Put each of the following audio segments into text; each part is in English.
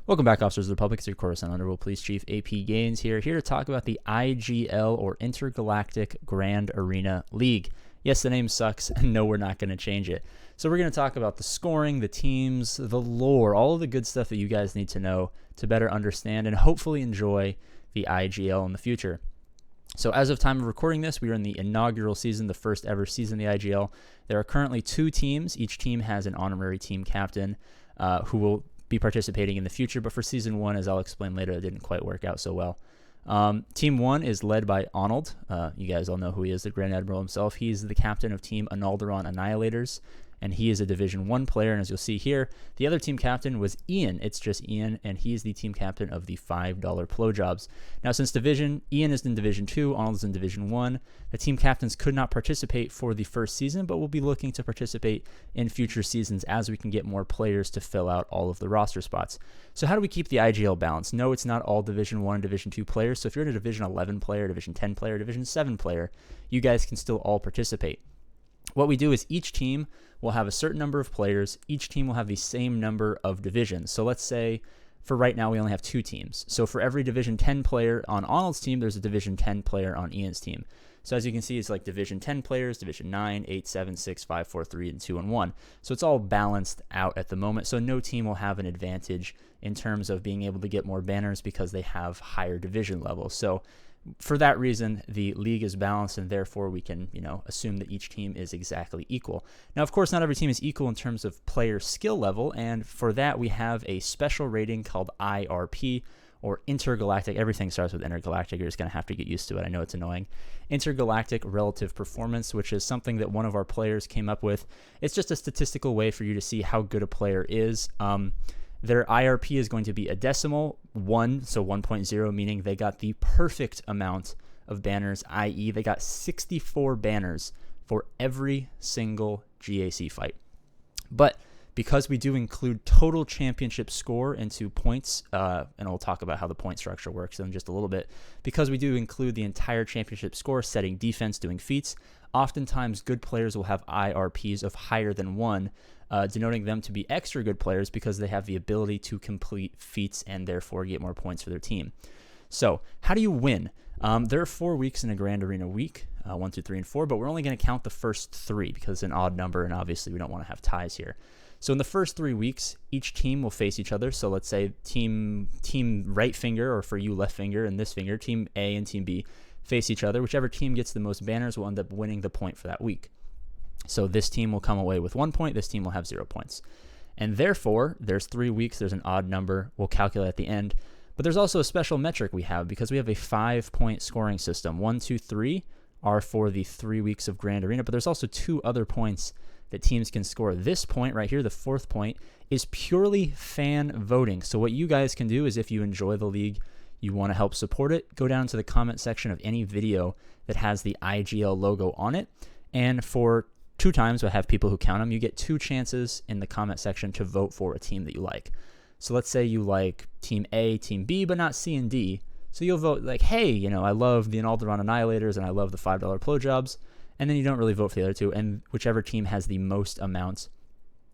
Welcome back, Officers of the Republic. It's your Coruscant Underworld Police Chief APGAINS here to talk about the IGL, or Intergalactic Grand Arena League. Yes, the name sucks, and no, we're not going to change it. So we're going to talk about the scoring, the teams, the lore, all of the good stuff that you guys need to know to better understand and hopefully enjoy the IGL in the future. So as of time of recording this, we are in the inaugural season, the first ever season of the IGL. There are currently 2 teams. Each team has an honorary team captain who will be participating in the future, but for season 1, as I'll explain later, it didn't quite work out so well. Team 1 is led by Arnold. You guys all know who he is, the Grand Admiral himself. He's the captain of Team Analderon Annihilators, and he is a Division 1 player, and as you'll see here, the other team captain was Ian. It's just Ian, and he's the team captain of the $5 Plojobs. Now, since Ian is in Division 2, Arnold is in Division 1, the team captains could not participate for the first season, but we'll be looking to participate in future seasons as we can get more players to fill out all of the roster spots. So how do we keep the IGL balanced? No, it's not all Division 1 and Division 2 players, so if you're a Division 11 player, Division 10 player, Division 7 player, you guys can still all participate. What we do is each team will have a certain number of players. Each team will have the same number of divisions. So let's say for right now we only have 2 teams. So for every Division 10 player on Arnold's team, there's a Division 10 player on Ian's team. So as you can see, it's like Division 10 players, Division 9, 8, 7, 6, 5, 4, 3, and 2, and 1. So it's all balanced out at the moment. So no team will have an advantage in terms of being able to get more banners because they have higher division levels. So for that reason, the league is balanced, and therefore we can, assume that each team is exactly equal. Now, of course, not every team is equal in terms of player skill level, and for that we have a special rating called IRP, or Intergalactic. Everything starts with Intergalactic. You're just going to have to get used to it. I know it's annoying. Intergalactic Relative Performance, which is something that one of our players came up with. It's just a statistical way for you to see how good a player is. Their IRP is going to be a decimal 1, so 1.0, meaning they got the perfect amount of banners, i.e. they got 64 banners for every single GAC fight. But because we do include total championship score into points, and we'll talk about how the point structure works in just a little bit, because we do include the entire championship score, setting defense, doing feats, oftentimes good players will have IRPs of higher than 1, denoting them to be extra good players because they have the ability to complete feats and therefore get more points for their team. So how do you win? There are 4 weeks in a Grand Arena week, 1, 2, 3, and 4, but we're only going to count the first 3 because it's an odd number, and obviously we don't want to have ties here. So in the first 3 weeks, each team will face each other. So let's say team right finger, or for you left finger and this finger, Team A and Team B face each other. Whichever team gets the most banners will end up winning the point for that week. So this team will come away with 1 point, this team will have 0 points. And therefore, there's 3 weeks, there's an odd number, we'll calculate at the end. But there's also a special metric we have because we have a 5-point scoring system. 1, 2, 3 are for the 3 weeks of Grand Arena, but there's also 2 other points that teams can score. This point right here, the 4th point, is purely fan voting. So what you guys can do is, if you enjoy the league, you want to help support it, go down to the comment section of any video that has the IGL logo on it, and for 2 times, I have people who count them, you get 2 chances in the comment section to vote for a team that you like. So let's say you like Team A, Team B, but not C and D. So you'll vote like, hey, I love the Analderon Annihilators and I love the $5 Plojobs, and then you don't really vote for the other 2, and whichever team has the most amount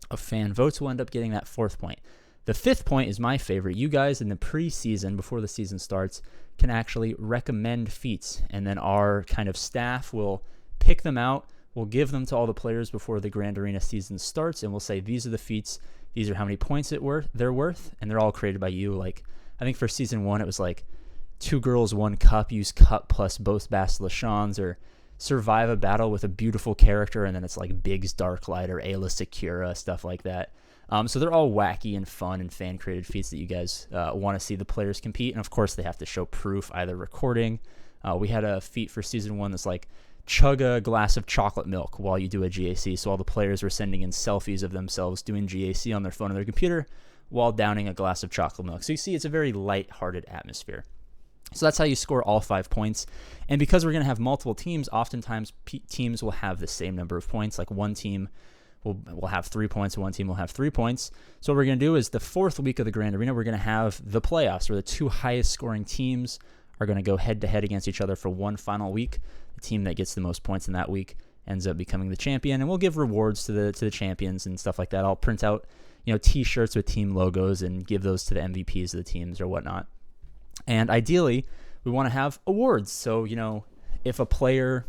of fan votes will end up getting that 4th point. The 5th point is my favorite. You guys in the preseason, before the season starts, can actually recommend feats, and then our kind of staff will pick them out. We'll give them to all the players before the Grand Arena season starts, and we'll say, these are the feats, these are how many points they're worth, and they're all created by you. Like, I think for season 1, it was like 2 girls, 1 cup, use cup plus both Basilicans, or survive a battle with a beautiful character, and then it's like Biggs Darklight or Ayla Secura, stuff like that. So they're all wacky and fun and fan-created feats that you guys want to see the players compete, and of course they have to show proof, either recording. We had a feat for season 1 that's like, chug a glass of chocolate milk while you do a GAC, so all the players were sending in selfies of themselves doing GAC on their phone or their computer while downing a glass of chocolate milk. So you see, it's a very light-hearted atmosphere. So that's how you score all 5 points. And because we're going to have multiple teams, oftentimes teams will have the same number of points. Like one team will have 3 points, and one team will have 3 points. So what we're going to do is the 4th week of the Grand Arena, we're going to have the playoffs, where the 2 highest scoring teams are going to go head-to-head against each other for one final week. The team that gets the most points in that week ends up becoming the champion, and we'll give rewards to the champions and stuff like that. I'll print out t-shirts with team logos and give those to the MVPs of the teams or whatnot. And ideally, we want to have awards. So, if a player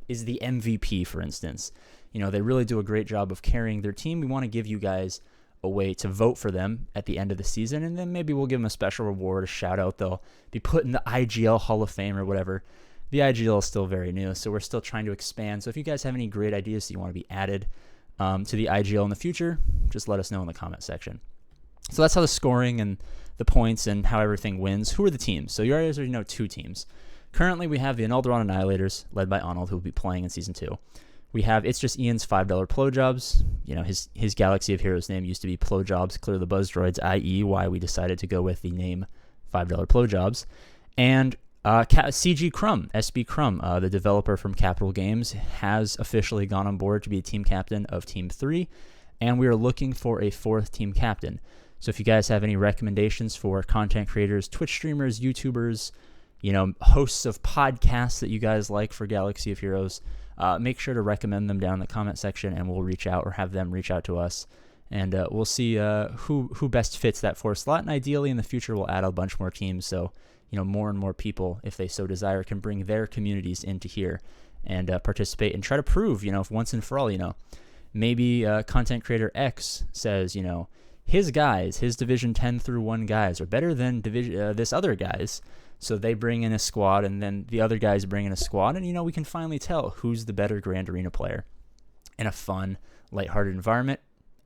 is the MVP, for instance, they really do a great job of carrying their team, we want to give you guys a way to vote for them at the end of the season, and then maybe we'll give them a special reward, a shout out. They'll be put in the IGL Hall of Fame or whatever. The IGL is still very new, so we're still trying to expand. So if you guys have any great ideas that you want to be added to the IGL in the future, just let us know in the comment section. So that's how the scoring and the points and how everything wins. Who are the teams? So you already know 2 teams. Currently, we have the Analderon Annihilators, led by Arnold, who will be playing in Season 2. We have It's Just Ian's $5 Plo Jobs. His Galaxy of Heroes name used to be Plo Jobs, Clear the Buzz Droids, i.e. why we decided to go with the name $5 Plo Jobs. And CG Crumb, SB Crumb, the developer from Capital Games, has officially gone on board to be a team captain of Team 3, and we are looking for a 4th team captain. So if you guys have any recommendations for content creators, Twitch streamers, YouTubers, hosts of podcasts that you guys like for Galaxy of Heroes, make sure to recommend them down in the comment section, and we'll reach out or have them reach out to us, and we'll see who best fits that 4th slot. And ideally, in the future, we'll add a bunch more teams, so more and more people, if they so desire, can bring their communities into here and participate and try to prove, once and for all, maybe content creator X says, his guys, his Division 10 through 1 guys are better than this other guys. So they bring in a squad, and then the other guys bring in a squad, and, we can finally tell who's the better Grand Arena player in a fun, lighthearted environment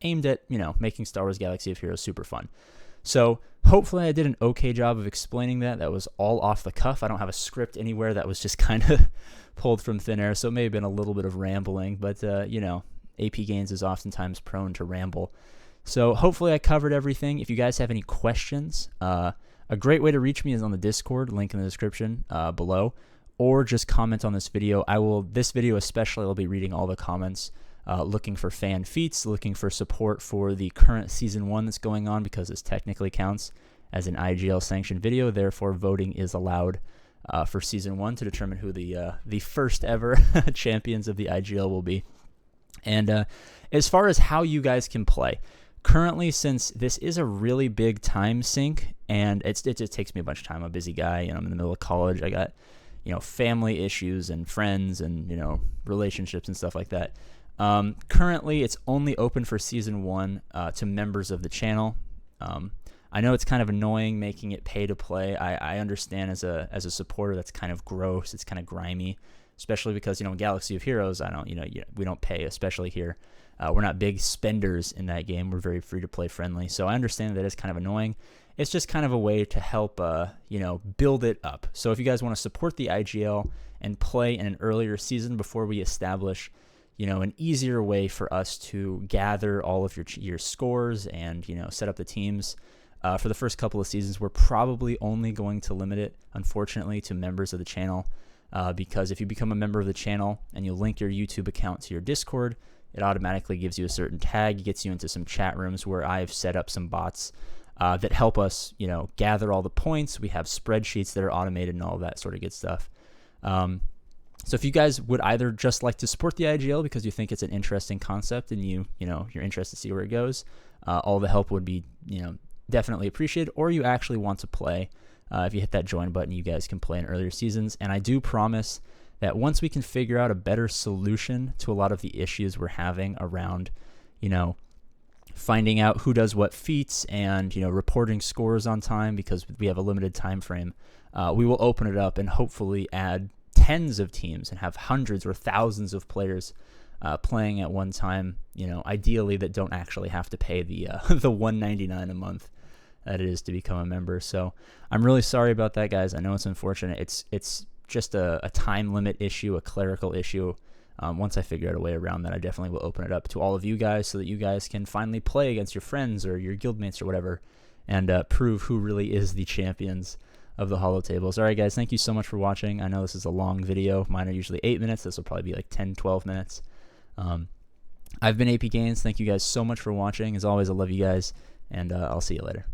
aimed at, making Star Wars Galaxy of Heroes super fun. So hopefully I did an okay job of explaining that. That was all off the cuff. I don't have a script anywhere. That was just kind of pulled from thin air, so it may have been a little bit of rambling, but, APGAINS is oftentimes prone to ramble. So hopefully I covered everything. If you guys have any questions, a great way to reach me is on the Discord, link in the description below, or just comment on this video. This video especially, I'll be reading all the comments, looking for fan feats, looking for support for the current Season 1 that's going on, because this technically counts as an IGL sanctioned video. Therefore, voting is allowed for Season 1 to determine who the first ever champions of the IGL will be. And as far as how you guys can play, currently, since this is a really big time sink, and it just takes me a bunch of time. I'm a busy guy, I'm in the middle of college. I got, family issues and friends and, relationships and stuff like that. Currently, it's only open for Season 1 to members of the channel. I know it's kind of annoying making it pay to play. I understand as a supporter that's kind of gross. It's kind of grimy, especially because, in Galaxy of Heroes, we don't pay, especially here. We're not big spenders in that game. We're very free-to-play friendly. So I understand that it's kind of annoying. It's just kind of a way to help, build it up. So if you guys want to support the IGL and play in an earlier season before we establish, an easier way for us to gather all of your scores and, set up the teams, for the first couple of seasons, we're probably only going to limit it, unfortunately, to members of the channel. Because if you become a member of the channel and you link your YouTube account to your Discord, it automatically gives you a certain tag, gets you into some chat rooms where I've set up some bots that help us, gather all the points. We have spreadsheets that are automated and all that sort of good stuff. So if you guys would either just like to support the IGL because you think it's an interesting concept and you're interested to see where it goes, all the help would be, definitely appreciated, or you actually want to play, if you hit that join button, you guys can play in earlier seasons. And I do promise that once we can figure out a better solution to a lot of the issues we're having around, finding out who does what feats and, reporting scores on time because we have a limited time frame, we will open it up and hopefully add tens of teams and have hundreds or thousands of players playing at one time, ideally that don't actually have to pay the the $1.99 a month that it is to become a member. So I'm really sorry about that, guys. I know it's unfortunate. It's just a time limit issue, a clerical issue. Once I figure out a way around that, I definitely will open it up to all of you guys so that you guys can finally play against your friends or your guildmates or whatever and prove who really is the champions of the holotables. All right, guys, thank you so much for watching. I know this is a long video. Mine are usually 8 minutes. This will probably be like 10, 12 minutes. I've been APGAINS. Thank you guys so much for watching. As always, I love you guys, and I'll see you later.